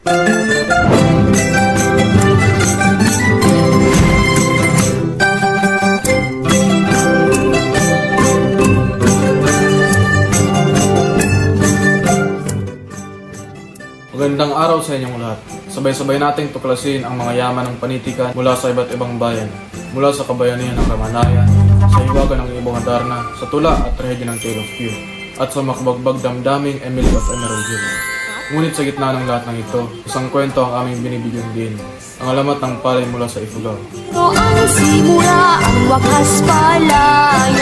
Magandang araw sa inyong lahat. Sabay-sabay nating tuklasin ang mga yaman ng panitikan mula sa iba't ibang bayan, mula sa kabayanihan ng Ramanayan, sa hiwaga ng ibong Adarna, sa tula at trahedya ng Tale of Q, at sa makabagbag damdaming Emily of Emerald Hill. Ngunit sa gitna ng lahat ng ito, isang kwento ang aming binibigyang din, ang alamat ng palay mula sa Ifugao. Ang simula, ang wakas palay,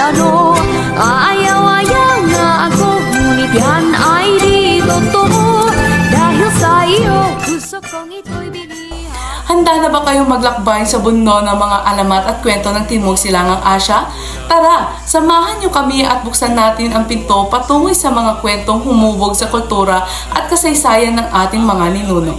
ayaw-ayaw nga ako, ngunit yan ay di totoo. Dahil sa iyo, gusto kong ito'y bilihan. Handa na ba kayong maglakbay sa bundo ng mga alamat at kwento ng Timog Silangang Asya? Tara, samahan niyo kami at buksan natin ang pinto patungo sa mga kwentong humubog sa kultura at kasaysayan ng ating mga ninuno.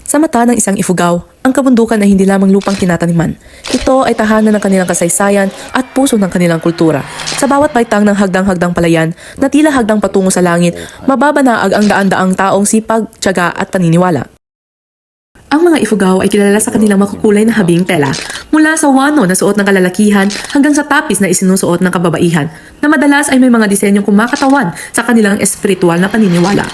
Sa mata ng isang Ifugao, ang kabundukan ay hindi lamang lupang tinataniman. Ito ay tahanan ng kanilang kasaysayan at puso ng kanilang kultura. Sa bawat baitang ng hagdang-hagdang palayan na tila hagdang patungo sa langit, mababanaag ang daan-daang taong sipag, tiyaga at paniniwala. Ang mga Ifugao ay kilala sa kanilang makukulay na habing tela, mula sa wano na suot ng kalalakihan hanggang sa tapis na isinusuot ng kababaihan, na madalas ay may mga disenyong kumakatawan sa kanilang espiritual na paniniwala.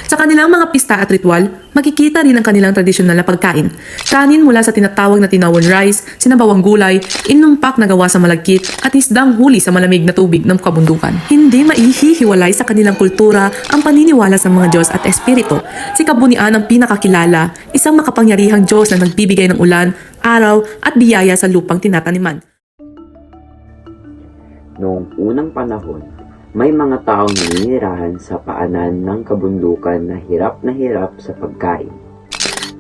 Sa kanilang mga pista at ritual, makikita rin ang kanilang tradisyonal na pagkain. Kanin mula sa tinatawag na tinawon rice, sinabawang gulay, inumpak na gawa sa malagkit, at isdang huli sa malamig na tubig ng kabundukan. Hindi maihihiwalay sa kanilang kultura ang paniniwala sa mga Diyos at Espiritu. Si Kabunian ang pinakakilala, isang makapangyarihang Diyos na nagbibigay ng ulan, araw at biyaya sa lupang tinataniman. Noong unang panahon, may mga taong naninirahan sa paanan ng kabundukan na hirap sa pagkain.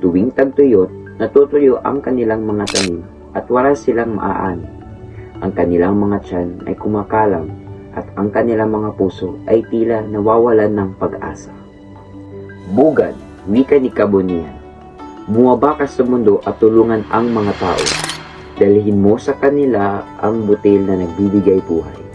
Tuwing tagtuyot, natutuyo ang kanilang mga tanim at wala silang maaani. Ang kanilang mga tiyan ay kumakalam at ang kanilang mga puso ay tila nawawalan ng pag-asa. Bugad, wika ni Kabunian, bumaba ka sa mundo at tulungan ang mga tao. Dalhin mo sa kanila ang butil na nagbibigay buhay.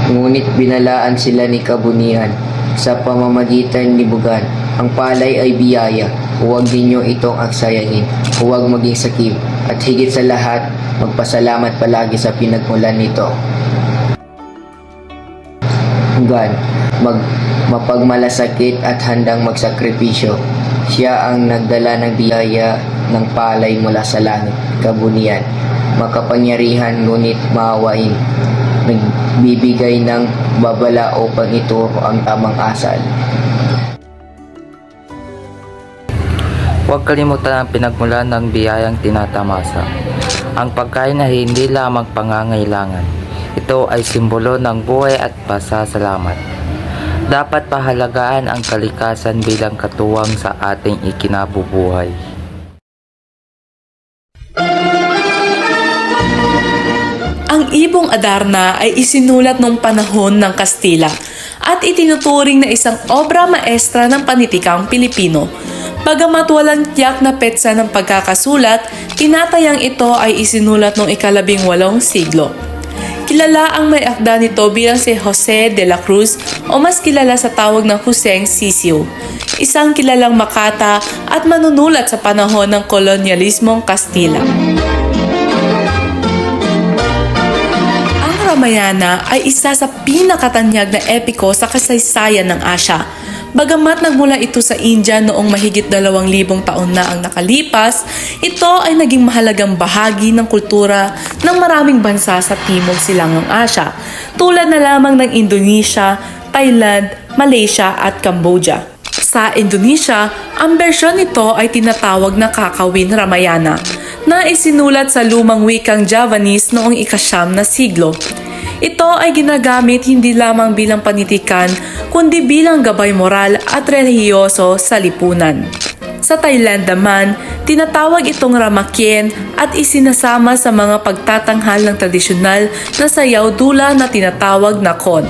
Ngunit binalaan sila ni Kabunian sa pamamagitan ni Bugan. Ang palay ay biyaya, huwag ninyo itong aksayahin, huwag maging sakip, at higit sa lahat, magpasalamat palagi sa pinagmulan nito. Bugan, mapagmalasakit at handang magsakripisyo. Siya ang nagdala ng biyaya ng palay mula sa langit. Kabunian, makapangyarihan ngunit maawain, nagbibigay ng babala upang ituro ang tamang asal. Huwag kalimutan ang pinagmulan ng biyayang tinatamasa. Ang pagkain ay hindi lamang pangangailangan. Ito ay simbolo ng buhay at pasasalamat. Dapat pahalagaan ang kalikasan bilang katuwang sa ating ikinabubuhay. Ang Ibong Adarna ay isinulat noong panahon ng Kastila at itinuturing na isang obra maestra ng panitikang Pilipino. Bagamat walang tiyak na petsa ng pagkakasulat, tinatayang ito ay isinulat noong ika-18 siglo. Kilala ang may akda nito bilang si Jose de la Cruz o mas kilala sa tawag ng Joseng Sisiu, isang kilalang makata at manunulat sa panahon ng kolonyalismong Kastila. Ramayana ay isa sa pinakatanyag na epiko sa kasaysayan ng Asya. Bagamat nagmula ito sa India noong mahigit 2,000 taon na ang nakalipas, ito ay naging mahalagang bahagi ng kultura ng maraming bansa sa Timog Silangang Asya, tulad na lamang ng Indonesia, Thailand, Malaysia at Cambodia. Sa Indonesia, ang bersyon nito ay tinatawag na Kakawin Ramayana, na isinulat sa lumang wikang Javanese noong ika-9 na siglo. Ito ay ginagamit hindi lamang bilang panitikan, kundi bilang gabay moral at relihiyoso sa lipunan. Sa Thailand naman, Tinatawag itong ramakien at isinasama sa mga pagtatanghal ng tradisyonal na sayaw dula na tinatawag na kon.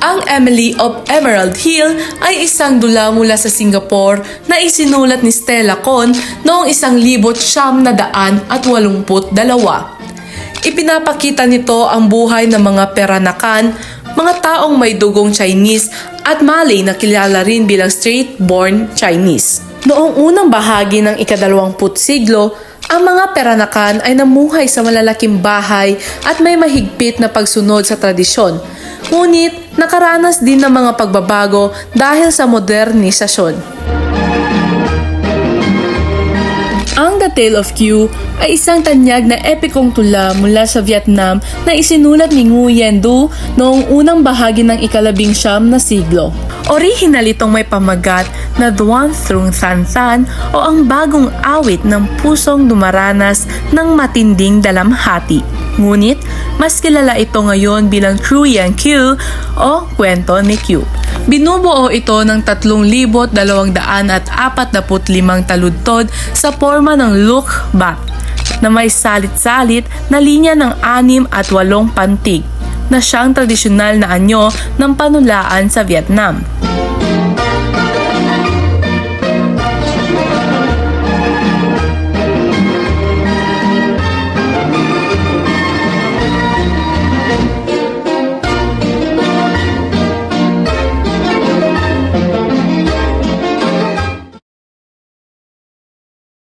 Ang Emily of Emerald Hill ay isang dula mula sa Singapore na isinulat ni Stella Kon noong 1982. Ipinapakita nito ang buhay ng mga Peranakan, mga taong may dugong Chinese at Malay na kilala rin bilang straight-born Chinese. Noong unang bahagi ng ika-20 siglo, ang mga Peranakan ay namuhay sa malalaking bahay at may mahigpit na pagsunod sa tradisyon. Ngunit nakaranas din ng mga pagbabago dahil sa modernisasyon. Ang The Tale of Q ay isang tanyag na epikong tula mula sa Vietnam na isinulat ni Nguyen Du noong unang bahagi ng ika-19 na siglo. Orihinal itong may pamagat na Duan Trung Than Than o ang bagong awit ng pusong dumaranas ng matinding dalamhati. Ngunit, mas kilala ito ngayon bilang Truyan Q o Kwento ni Q. Binubuo ito ng 3,245 taludtod sa forma ng look back na may salit-salit na linya ng 6 at 8 pantig na siyang tradisyonal na anyo ng panulaan sa Vietnam.